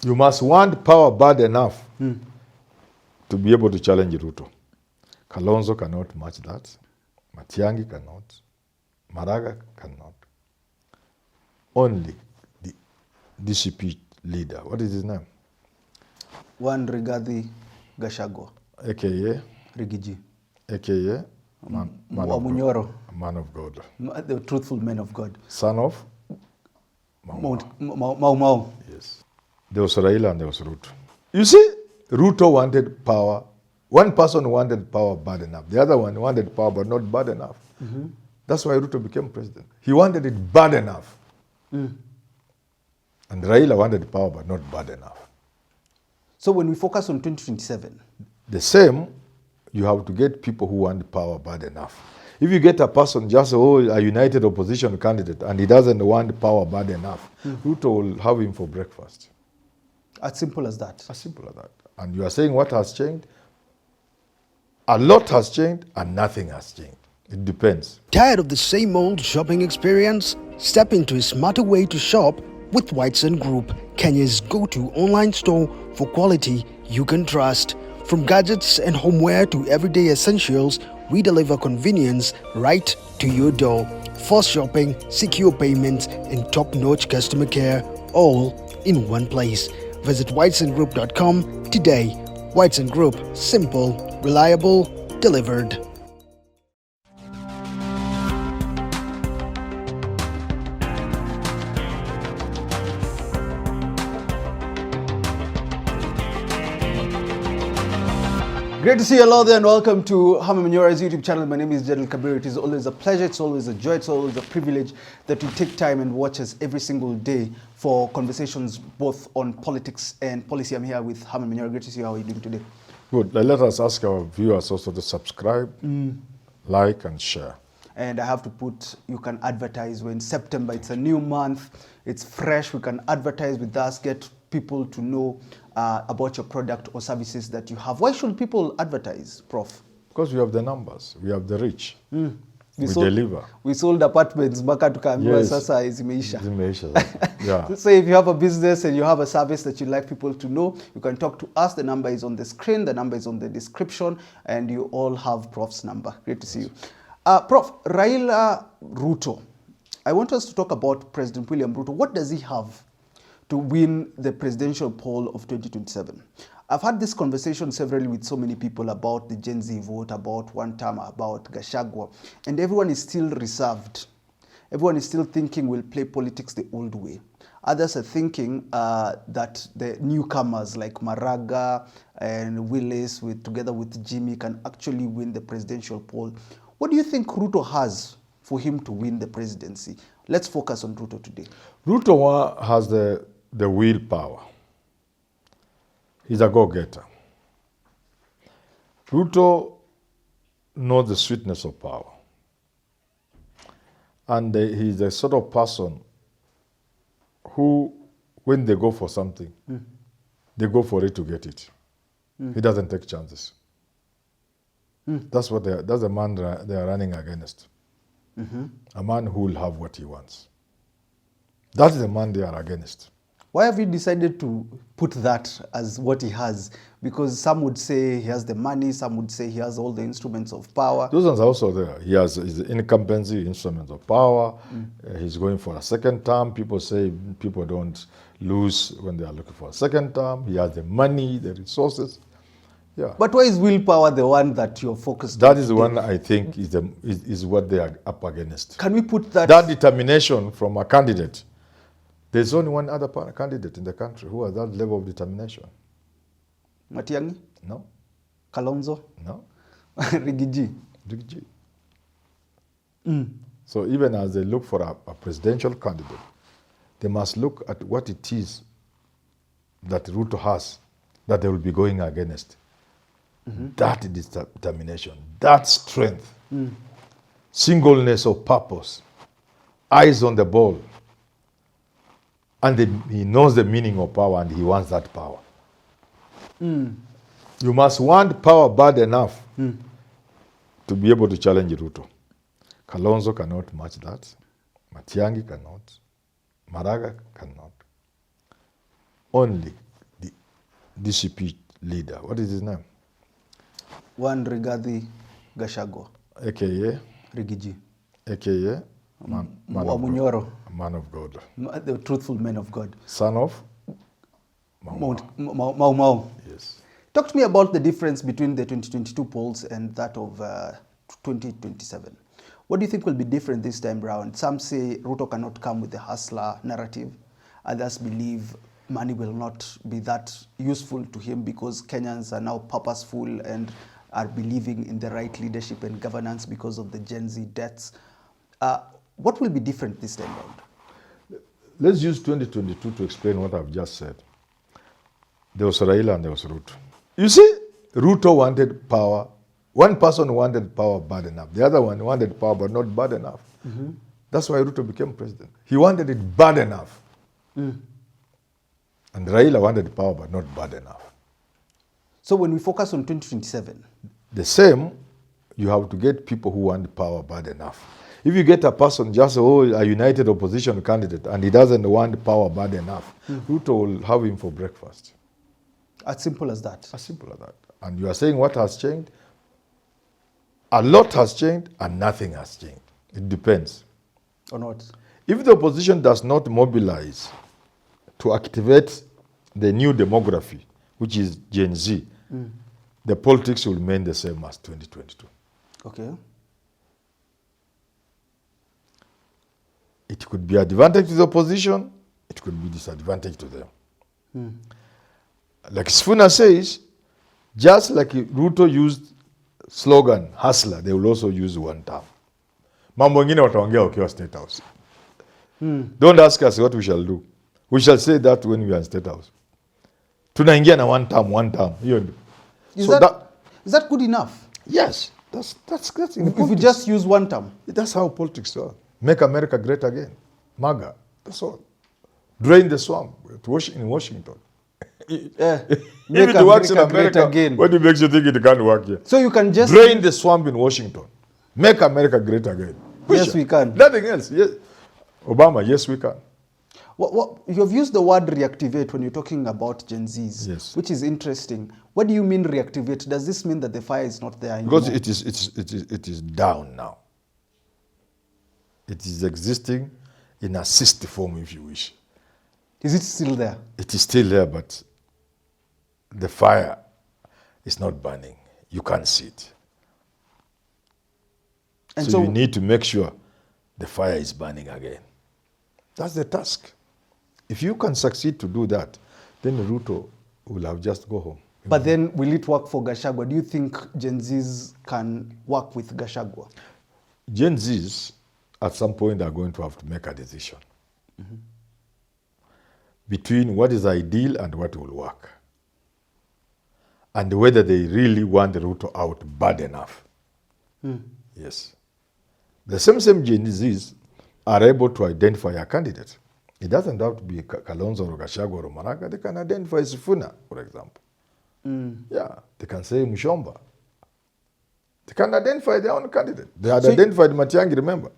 You must want power bad enough to be able to challenge Ruto. Kalonzo cannot match that. Matiang'i cannot. Maraga cannot. Only the DCP leader. What is his name? One Rigathi Gachagua. AKA? RIGGY. AKA? Manyora. Man of God. The truthful man of God. Son of? Mau. Yes. There was Raila and there was Ruto. You see, Ruto wanted power. One person wanted power bad enough. The other one wanted power but not bad enough. That's why Ruto became president. He wanted it bad enough. And Raila wanted power but not bad enough. So when we focus on 2027? The same, you have to get people who want power bad enough. If you get a person just, a united opposition candidate, and he doesn't want power bad enough, Ruto will have him for breakfast. As simple as that? As simple as that. And you are saying what has changed? A lot has changed and nothing has changed. It depends. Tired of the same old shopping experience? Step into a smarter way to shop with Whiteson Group, Kenya's go-to online store for quality you can trust. From gadgets and homeware to everyday essentials, we deliver convenience right to your door. Fast shopping, secure payments, and top-notch customer care, all in one place. Visit whitesongroup.com today. Whiteson Group, simple, reliable, delivered. Great to see you all there, and welcome to Herman Manyora's YouTube channel. My name is Jedel Kabir. It is always a pleasure, it's always a joy, it's always a privilege that you take time and watch us every single day for conversations both on politics and policy. I'm here with Herman Manyora. Great to see you. How are you doing today? Good. Let us ask our viewers also to subscribe, like, and share. And I have to put, you can advertise. We're in September, it's a new month, it's fresh. We can advertise with us, get people to know about your product or services that you have. Why should people advertise, Prof? Because we have the numbers, we have the reach, we deliver. We sold apartments, mpaka tukaambiwa Yes. sasa zimeisha. Zimeisha. Yeah. So if you have a business and you have a service that you'd like people to know, you can talk to us. The number is on the screen, the number is on the description, and you all have Prof's number. Great to see you. Prof, Raila Ruto, I want us to talk about President William Ruto. What does he have to win the presidential poll of 2027? I've had this conversation severally with so many people about the Gen Z vote, about one term, about Gachagua, and everyone is still reserved. Everyone is still thinking we'll play politics the old way. Others are thinking that the newcomers like Maraga and Willis, together with Jimmy, can actually win the presidential poll. What do you think Ruto has for him to win the presidency? Let's focus on Ruto today. Ruto has the willpower. He's a go-getter. Ruto knows the sweetness of power. And he's the sort of person who, when they go for something, they go for it to get it. He doesn't take chances. That's the man they are running against. A man who will have what he wants. That's the man they are against. Why have you decided to put that as what he has? Because some would say he has the money, some would say he has all the instruments of power. Those ones are also there. He has his incumbency, instruments of power. He's going for a second term. People say people don't lose when they are looking for a second term. He has the money, the resources. Yeah. But why is willpower the one that you're focused That on? is the one I think is what they are up against. Can we put that? That determination from a candidate. There's only one other candidate in the country who has that level of determination. Matiang'i? No. Kalonzo? No. RIGGY? RIGGY. So even as they look for a presidential candidate, they must look at what it is that Ruto has that they will be going against. That determination, that strength, singleness of purpose, eyes on the ball. And he knows the meaning of power and he wants that power. You must want power bad enough to be able to challenge Ruto. Kalonzo cannot match that. Matiang'i cannot. Maraga cannot. Only DCP leader. What is his name? One Rigathi Gachagua. AKA? RIGGY. AKA? Man of Manyora. God. Man of God. The truthful man of God. Son of? Mau. Yes. Talk to me about the difference between the 2022 polls and that of 2027. What do you think will be different this time around? Some say Ruto cannot come with the hustler narrative. Others believe money will not be that useful to him because Kenyans are now purposeful and are believing in the right leadership and governance because of the Gen Z deaths. What will be different this time around? Let's use 2022 to explain what I've just said. There was Raila and there was Ruto. You see, Ruto wanted power. One person wanted power bad enough. The other one wanted power but not bad enough. Mm-hmm. That's why Ruto became president. He wanted it bad enough. Mm. And Raila wanted power but not bad enough. So when we focus on 2027? The same, you have to get people who want power bad enough. If you get a person just, a united opposition candidate and he doesn't want power bad enough, Ruto will have him for breakfast. As simple as that? As simple as that. And you are saying what has changed? A lot has changed and nothing has changed. It depends. On what? If the opposition does not mobilize to activate the new demography, which is Gen Z, the politics will remain the same as 2022. Okay. It could be advantage to the opposition, it could be disadvantage to them. Like Sifuna says, just like Ruto used slogan, hustler, they will also use one term. Mambo wengine wataongea ukiwa State House. Don't ask us what we shall do. We shall say that when we are in State House. Tunaingia na one term. Is that good enough? Yes, that's if you just use one term. That's how politics are. Make America great again. MAGA. That's all. Drain the swamp in Washington. Make if it works in America, again. what makes you think it can't work here? So you can just drain the swamp in Washington. Make America great again. Yes, we can. Nothing else. Yes. Obama, yes, we can. You have used the word reactivate when you're talking about Gen Zs, yes, which is interesting. What do you mean reactivate? Does this mean that the fire is not there anymore? Because it is down now. It is existing in a cyst form, if you wish. Is it still there? It is still there, but the fire is not burning. You can't see it. And so you need to make sure the fire is burning again. That's the task. If you can succeed to do that, then Ruto will have just go home. But then will it work for Gachagua? Do you think Gen Zs can work with Gachagua? Gen Zs at some point are going to have to make a decision between what is ideal and what will work, and whether they really want Ruto out bad enough. Yes. The same Gen Zs are able to identify a candidate. It doesn't have to be Kalonzo or Gachagua or Maraga. They can identify Sifuna, for example. Yeah, they can say Mushomba. They can identify their own candidate. They had identified Matiang'i, remember?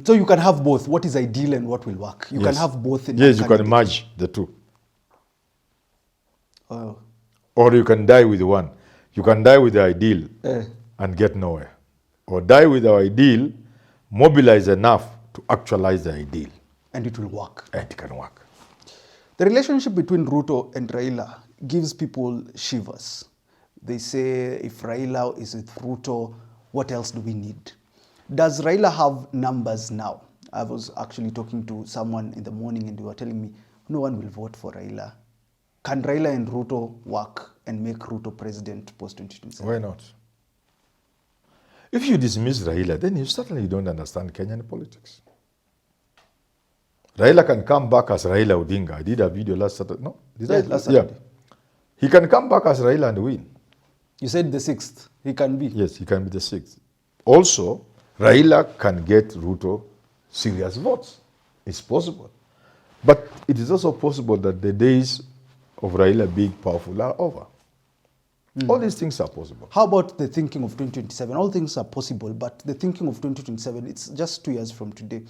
So you can have both. What is ideal and what will work? You can have both in Yes, you can merge the two. Oh. Or you can die with one. You can die with the ideal and get nowhere. Or die with the ideal, mobilize enough to actualize the ideal. And it will work. And it can work. The relationship between Ruto and Raila gives people shivers. They say, if Raila is with Ruto, what else do we need? Does Raila have numbers now? I was actually talking to someone in the morning and they were telling me, no one will vote for Raila. Can Raila and Ruto work and make Ruto president post-2027? Why not? If you dismiss Raila, then you certainly don't understand Kenyan politics. Raila can come back as Raila Odinga. I did a video last Saturday. No? Last Saturday. Yeah. He can come back as Raila and win. You said the 6th. He can be. Yes, he can be the 6th. Also, Raila can get Ruto serious votes. It's possible. But it is also possible that the days of Raila being powerful are over. All these things are possible. How about the thinking of 2027? All things are possible, but the thinking of 2027, it's just 2 years from today,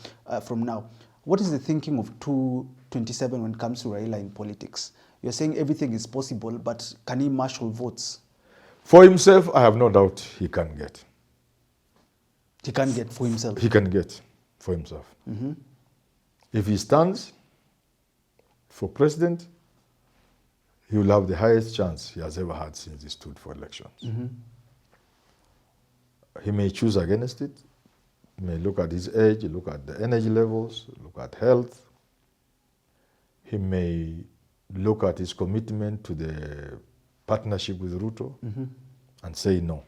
from now. What is the thinking of 2027 when it comes to Raila in politics? You're saying everything is possible, but can he marshal votes? For himself, I have no doubt he can get. He can get for himself? He can get for himself. If he stands for president, he will have the highest chance he has ever had since he stood for elections. He may choose against it. He may look at his age, look at the energy levels, look at health. He may look at his commitment to the partnership with Ruto and say no.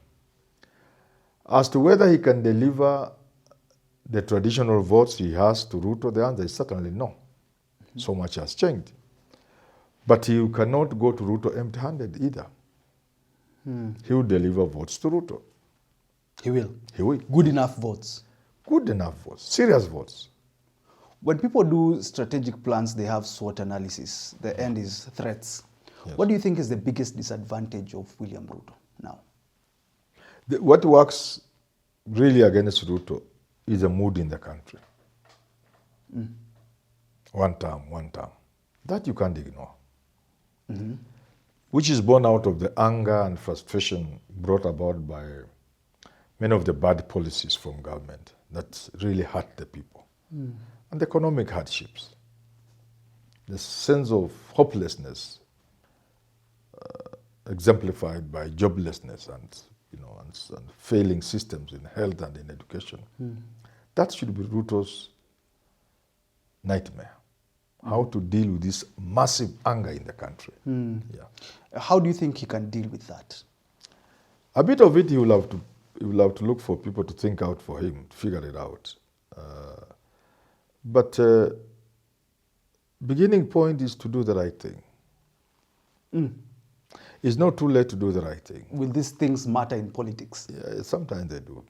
As to whether he can deliver the traditional votes he has to Ruto, the answer is certainly no. So much has changed. But he cannot go to Ruto empty-handed either. He will deliver votes to Ruto. He will? He will. Good enough votes? Good enough votes, serious votes. When people do strategic plans, they have SWOT analysis. The end is threats. Yes. What do you think is the biggest disadvantage of William Ruto now? What works really against Ruto is the mood in the country. One term. That you can't ignore. Which is born out of the anger and frustration brought about by many of the bad policies from government that really hurt the people. And the economic hardships. The sense of hopelessness exemplified by joblessness and failing systems in health and in education. That should be Ruto's nightmare. How to deal with this massive anger in the country. Yeah. How do you think he can deal with that? A bit of it he will have to look for people to think out for him, to figure it out. But beginning point is to do the right thing. It's not too late to do the right thing. Will these things matter in politics? Yeah, sometimes they do.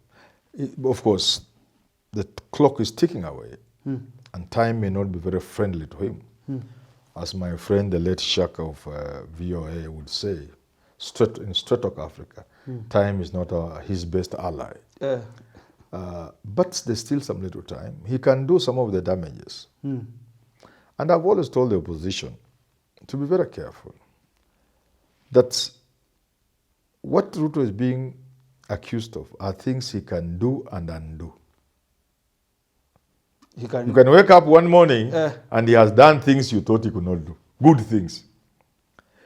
Of course, the clock is ticking away, and time may not be very friendly to him. As my friend, the late Shaka of VOA would say, in Straight Talk Africa, time is not his best ally. But there's still some little time. He can do some of the damages. And I've always told the opposition to be very careful that what Ruto is being accused of are things he can do and undo. You can wake up one morning and he has done things you thought he could not do. Good things.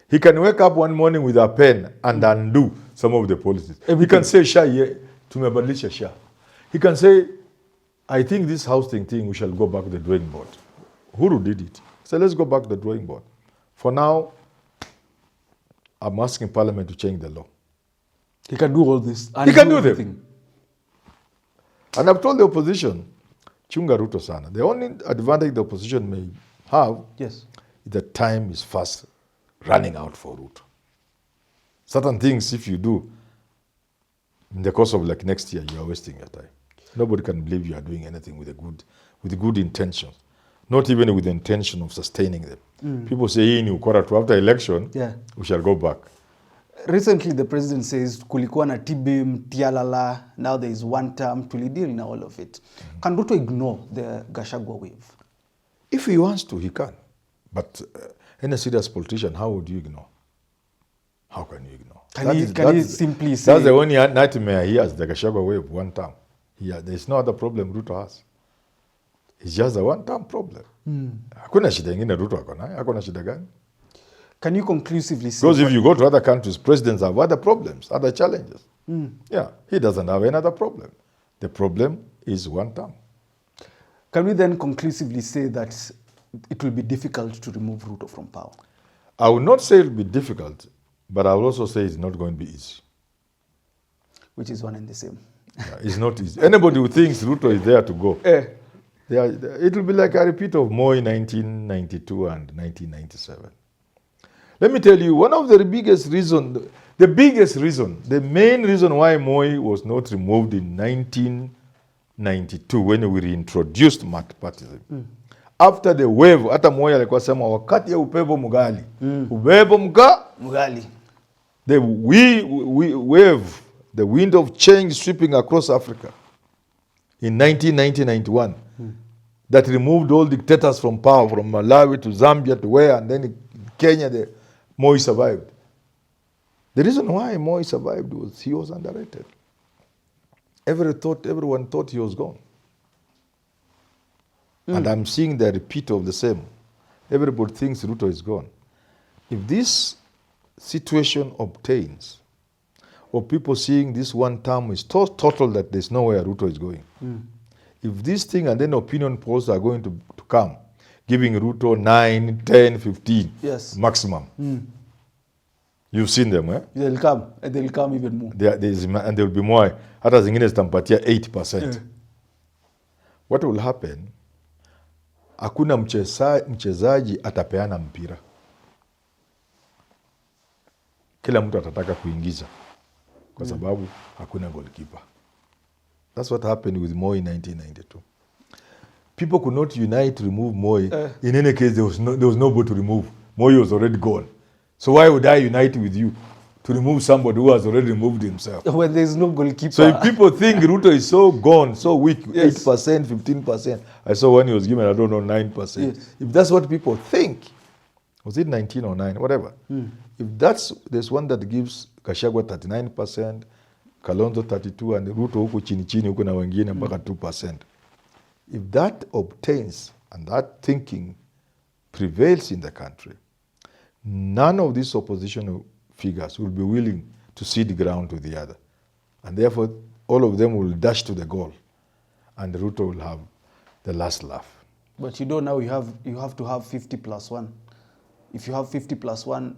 He can wake up one morning with a pen and undo some of the policies. He can say, tumebadilisha sha. He can say, I think this housing thing, we shall go back to the drawing board. Uhuru did it. So let's go back to the drawing board. For now, I'm asking Parliament to change the law. He can do all this. He can do everything. And I've told the opposition, chunga Ruto sana. The only advantage the opposition may have is that time is fast running out for Ruto. Certain things, if you do, in the course of like next year, you are wasting your time. Nobody can believe you are doing anything with good intentions. Not even with the intention of sustaining them. People say, in after election, we shall go back. Recently, the president says, kulikuwa na tibim, tialala, now there is one term, tulidil na all of it. Can Ruto ignore the Gachagua wave? If he wants to, he can. But any serious politician, how would you ignore? How can you ignore? Can he simply say... That's the only nightmare he has, the Gachagua wave, one term. There's no other problem Ruto has. It's just a one-term problem. Hakuna shida ingine Ruto akona. Hakuna shida gani? Can you conclusively say... Because if you go to other countries, presidents have other problems, other challenges. Yeah, he doesn't have another problem. The problem is one term. Can we then conclusively say that it will be difficult to remove Ruto from power? I will not say it will be difficult, but I will also say it's not going to be easy. Which is one and the same. Yeah, it's not easy. Anybody who thinks Ruto is there to go, it will be like a repeat of Moi 1992 and 1997. Let me tell you, one of the biggest reasons, the main reason why Moi was not removed in 1992 when we reintroduced multipartyism. After the wave, hata Moi alikuwa sema wakati ya upepo mugali. Upepo mugali. The wave, the wind of change sweeping across Africa in 1990-91 that removed all dictators from power, from Malawi to Zambia to where, and then it Kenya, Moi survived. The reason why Moi survived was he was underrated. Everyone thought he was gone. And I'm seeing the repeat of the same. Everybody thinks Ruto is gone. If this situation obtains, or people seeing this one term is total that there's nowhere Ruto is going. If this thing and then opinion polls are going to come, giving Ruto 9, 10, 15 maximum. You've seen them, eh? They'll come, and they'll come even more. And there will be more. Hata zingine zitampatia 8%. What will happen? Hakuna mchezaji atapeana mpira. Kila mtu atataka kuingiza kwa sababu hakuna goalkeeper. That's what happened with Moi in 1992. People could not unite to remove Moi. In any case, there was nobody to remove. Moi was already gone. So why would I unite with you to remove somebody who has already removed himself? When there's no goalkeeper. So if people think Ruto is so gone, so weak, 8%, 15%. I saw when he was given, 9%. Yes. If that's what people think, was it 19 or 9, whatever. If there's one that gives Gachagua 39%, Kalonzo 32%, and Ruto huku chini huku na wengine mpaka 2%. If that obtains and that thinking prevails in the country, none of these opposition figures will be willing to cede ground to the other. And therefore, all of them will dash to the goal. And Ruto will have the last laugh. But you know now you have to have 50+1. If you have 50+1,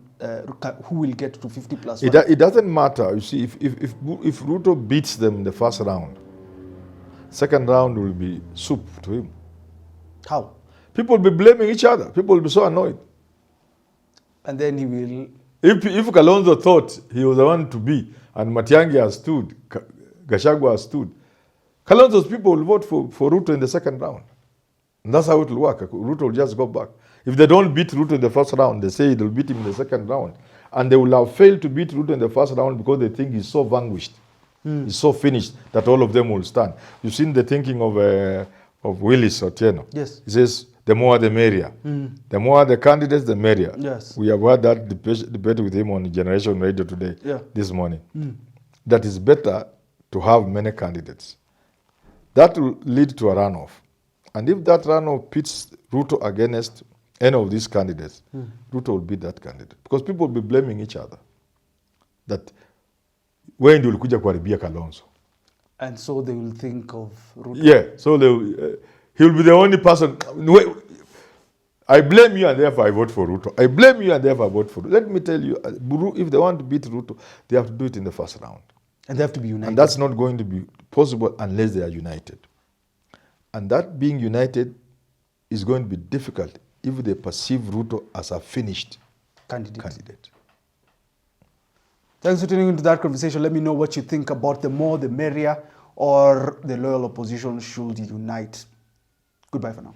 who will get to 50+1? It doesn't matter. You see, if Ruto beats them in the first round, second round will be soup to him. How? People will be blaming each other. People will be so annoyed. And then he will... If Kalonzo thought he was the one to be, and Matiang'i has stood, Gachagua has stood, Kalonzo's people will vote for Ruto in the second round. And that's how it will work. Ruto will just go back. If they don't beat Ruto in the first round, they say they'll beat him in the second round. And they will have failed to beat Ruto in the first round because they think he's so vanquished. He's so finished that all of them will stand. You've seen the thinking of Willis Otieno. Yes. He says, the more the merrier. The more the candidates, the merrier. Yes. We have had that debate with him on Generation Radio today, this morning. That is better to have many candidates. That will lead to a runoff. And if that runoff pits Ruto against any of these candidates, Ruto will beat that candidate. Because people will be blaming each other. That when they will kuja kuharibia Kalonzo. And so they will think of Ruto. Yeah, so he will be the only person. I blame you and therefore I vote for Ruto. I blame you and therefore I vote for Ruto. Let me tell you, if they want to beat Ruto, they have to do it in the first round. And they have to be united. And that's not going to be possible unless they are united. And that being united is going to be difficult if they perceive Ruto as a finished candidate. Thanks for tuning into that conversation. Let me know what you think about the more the merrier or the loyal opposition should unite. Goodbye for now.